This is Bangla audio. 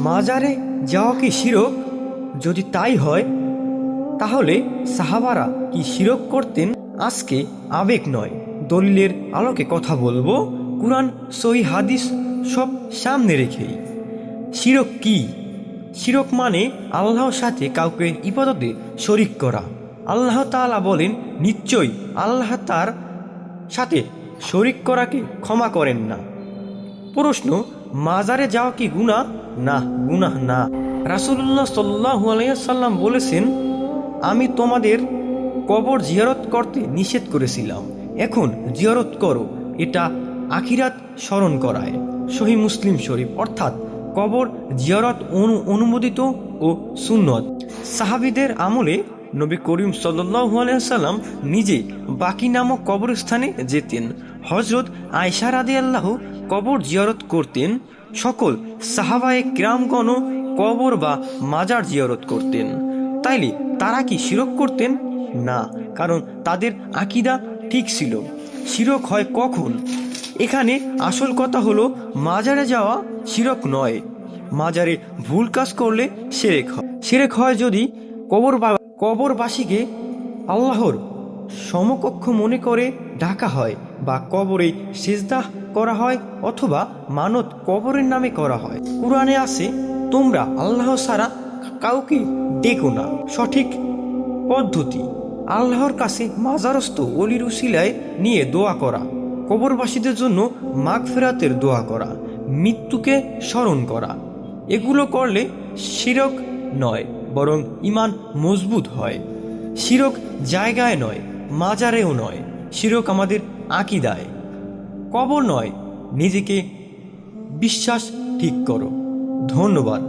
মাজারে যাওয়া কি শিরক? যদি তাই হয় তাহলে সাহাবারা কি শিরক করতেন? আজকে আবেগ নয়, দলিলের আলোকে কথা বলবো, কুরআন সহিহ হাদিস সব সামনে রেখেই। শিরক কি? শিরক মানে আল্লাহর সাথে কাউকে ইবাদতে শরিক করা। আল্লাহ তাআলা বলেন, নিশ্চয়ই আল্লাহ তার সাথে শরিক করাকে ক্ষমা করেন না। প্রশ্ন, মাজারে যাওয়া কি গুনাহ? না, গুনাহ না। রাসূলুল্লাহ সাল্লাল্লাহু আলাইহি সাল্লাম বলেছেন, আমি তোমাদের কবর জিয়ারত করতে নিষেধ করেছিলাম, এখন জিয়ারত করো, এটা আখিরাত স্মরণ করায়। সহিহ মুসলিম শরীফ। অর্থাৎ কবর জিয়ারত অনুমোদিত ও সুন্নত। সাহাবীদের আমলে নবী করিম সাল্লাল্লাহু আলাইহি সাল্লাম নিজে বাকি নামক কবরস্থানে যেতেন। হযরত আয়েশা রাদিয়াল্লাহু কবর জিয়ারত করতেন। সকল সাহাবায়ে কিরামগণও কবর বা মাজার জিয়ারত করতেন। তাইলে তারা কি শিরক করতেন? না, কারণ তাদের আকীদা ঠিক ছিল। শিরক হয় কখন? এখানে আসল কথা হলো, মাজারে যাওয়া শিরক নয়। মাজারে ভুল কাজ করলে শিরক হয়। শিরক হয় যদি কবরবাসীকে আল্লাহর সমকক্ষ মনে করে ডাকা হয়, বা কবরে সিজদা করা হয়, অথবা মানত কবরের নামে করা হয়। কুরআনে আছে, তোমরা আল্লাহ ছাড়া কাউকে ডেকো না। সঠিক পদ্ধতি আল্লাহর কাছে মাজারস্থ অলির উসিলায় নিয়ে দোয়া করা, কবরবাসীদের জন্য মাগফিরাতের দোয়া করা, মৃত্যুকে স্মরণ করা। এগুলো করলে শিরক নয়, বরং ঈমান মজবুত হয়। শিরক জায়গায় নয়, মাজারেও নয়। শিরক আমাদের আকীদায়। কবর নয়, নিজেকে বিশ্বাস ঠিক করো। ধন্যবাদ।